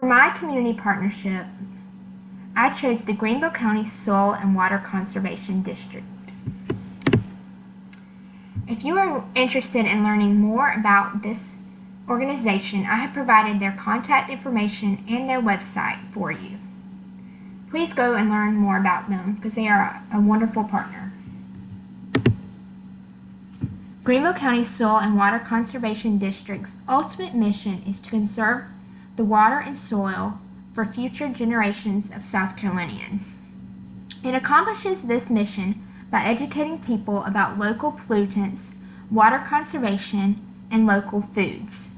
For my community partnership, I chose the Greenville County Soil and Water Conservation District. If you are interested in learning more about this organization, I have provided their contact information and their website for you. Please go and learn more about them because they are a wonderful partner. Greenville County Soil and Water Conservation District's ultimate mission is to conserve the water and soil for future generations of South Carolinians. It accomplishes this mission by educating people about local pollutants, water conservation, and local foods.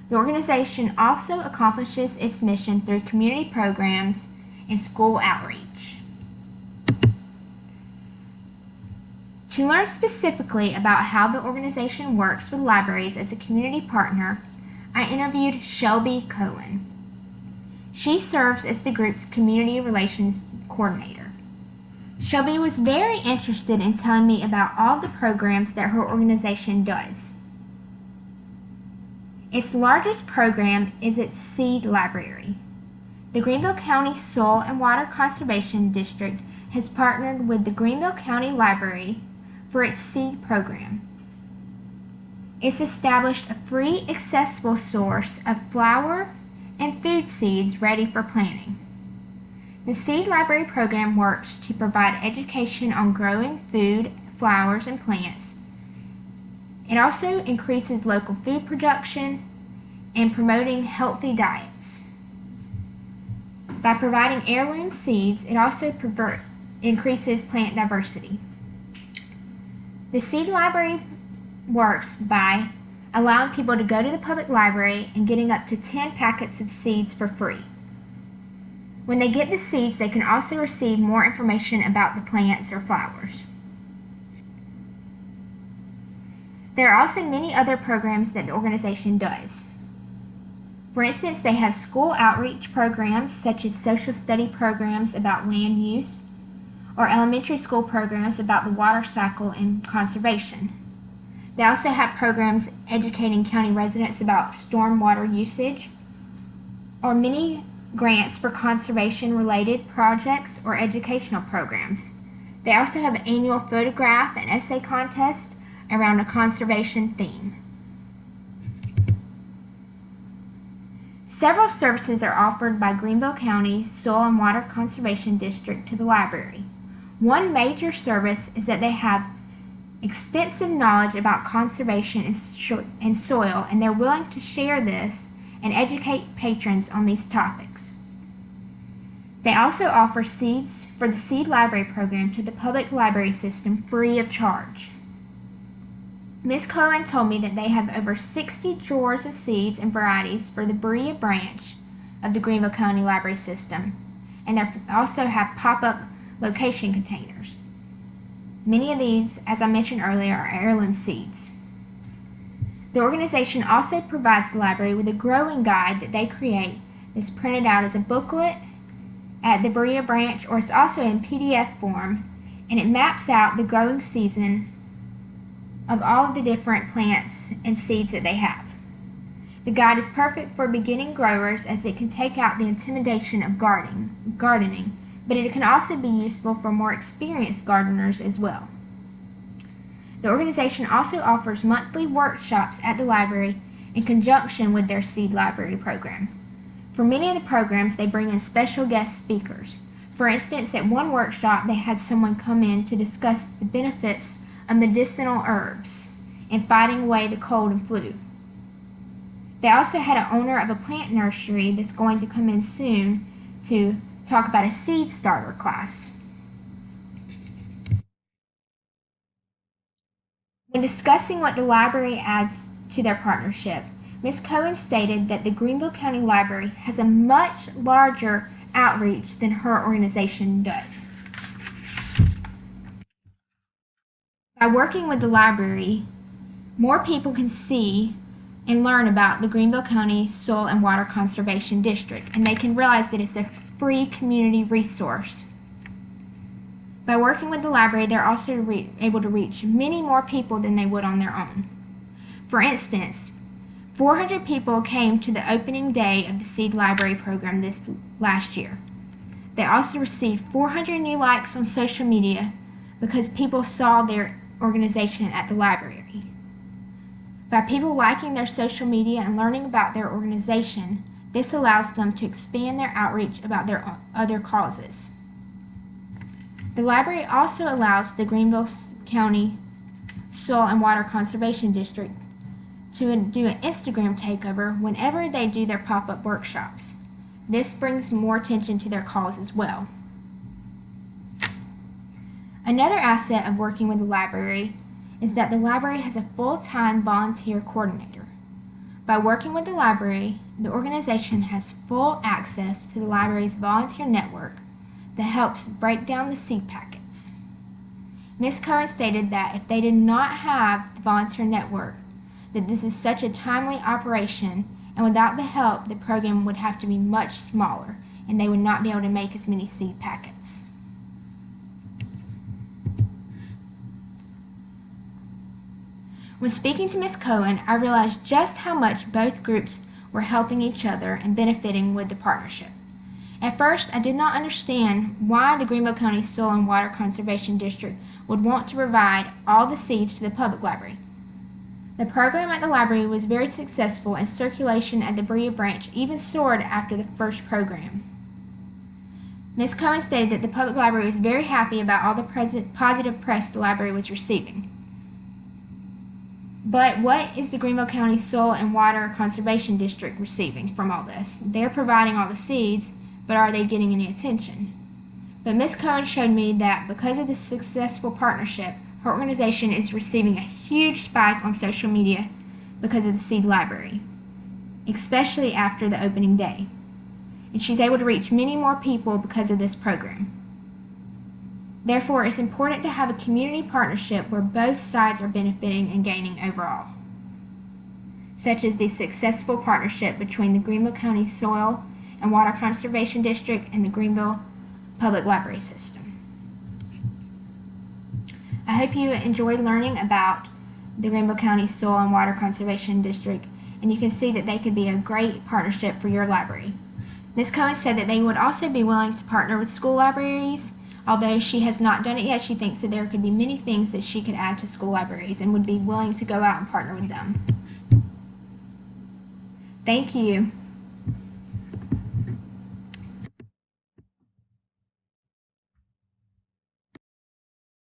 The organization also accomplishes its mission through community programs and school outreach. To learn specifically about how the organization works with libraries as a community partner, I interviewed Shelby Cohen. She serves as the group's community relations coordinator. Shelby was very interested in telling me about all the programs that her organization does. Its largest program is its seed library. The Greenville County Soil and Water Conservation District has partnered with the Greenville County Library for its seed program. It's established a free, accessible source of flower and food seeds ready for planting. The Seed Library program works to provide education on growing food, flowers, and plants. It also increases local food production and promoting healthy diets. By providing heirloom seeds, it also increases plant diversity. The Seed Library works by allowing people to go to the public library and getting up to 10 packets of seeds for free. When they get the seeds, they can also receive more information about the plants or flowers. There are also many other programs that the organization does. For instance, they have school outreach programs such as social study programs about land use or elementary school programs about the water cycle and conservation. They also have programs educating county residents about stormwater usage or many grants for conservation-related projects or educational programs. They also have annual photograph and essay contests around a conservation theme. Several services are offered by Greenville County Soil and Water Conservation District to the library. One major service is that they have extensive knowledge about conservation and soil, and they're willing to share this and educate patrons on these topics. They also offer seeds for the Seed Library program to the public library system free of charge. Ms. Cohen told me that they have over 60 drawers of seeds and varieties for the Berea branch of the Greenville County Library System, and they also have pop-up location containers. Many of these, as I mentioned earlier, are heirloom seeds. The organization also provides the library with a growing guide that they create that's printed out as a booklet at the Berea branch, or it's also in PDF form, and it maps out the growing season of all of the different plants and seeds that they have. The guide is perfect for beginning growers as it can take out the intimidation of gardening, but it can also be useful for more experienced gardeners as well. The organization also offers monthly workshops at the library in conjunction with their Seed Library program. For many of the programs, they bring in special guest speakers. For instance, at one workshop, they had someone come in to discuss the benefits of medicinal herbs in fighting away the cold and flu. They also had an owner of a plant nursery that's going to come in soon to talk about a seed starter class. When discussing what the library adds to their partnership, Ms. Cohen stated that the Greenville County Library has a much larger outreach than her organization does. By working with the library, more people can see and learn about the Greenville County Soil and Water Conservation District, and they can realize that it's a free community resource. By working with the library, they're also able to reach many more people than they would on their own. For instance, 400 people came to the opening day of the Seed Library program this last year. They also received 400 new likes on social media because people saw their organization at the library. By people liking their social media and learning about their organization, this allows them to expand their outreach about their other causes. The library also allows the Greenville County Soil and Water Conservation District to do an Instagram takeover whenever they do their pop-up workshops. This brings more attention to their cause as well. Another asset of working with the library is that the library has a full-time volunteer coordinator. By working with the library, the organization has full access to the library's volunteer network that helps break down the seed packets. Ms. Cohen stated that if they did not have the volunteer network, that this is such a timely operation, and without the help, the program would have to be much smaller, and they would not be able to make as many seed packets. When speaking to Ms. Cohen, I realized just how much both groups were helping each other and benefiting with the partnership. At first, I did not understand why the Greenville County Soil and Water Conservation District would want to provide all the seeds to the public library. The program at the library was very successful, and circulation at the Berea branch even soared after the first program. Ms. Cohen stated that the public library was very happy about all the positive press the library was receiving. But what is the Greenville County Soil and Water Conservation District receiving from all this? They're providing all the seeds, but are they getting any attention? But Ms. Cohen showed me that because of this successful partnership, her organization is receiving a huge spike on social media because of the Seed Library, especially after the opening day. And she's able to reach many more people because of this program. Therefore, it's important to have a community partnership where both sides are benefiting and gaining overall, such as the successful partnership between the Greenville County Soil and Water Conservation District and the Greenville Public Library System. I hope you enjoyed learning about the Greenville County Soil and Water Conservation District, and you can see that they could be a great partnership for your library. Ms. Cohen said that they would also be willing to partner with school libraries. Although she has not done it yet, she thinks that there could be many things that she could add to school libraries and would be willing to go out and partner with them. Thank you.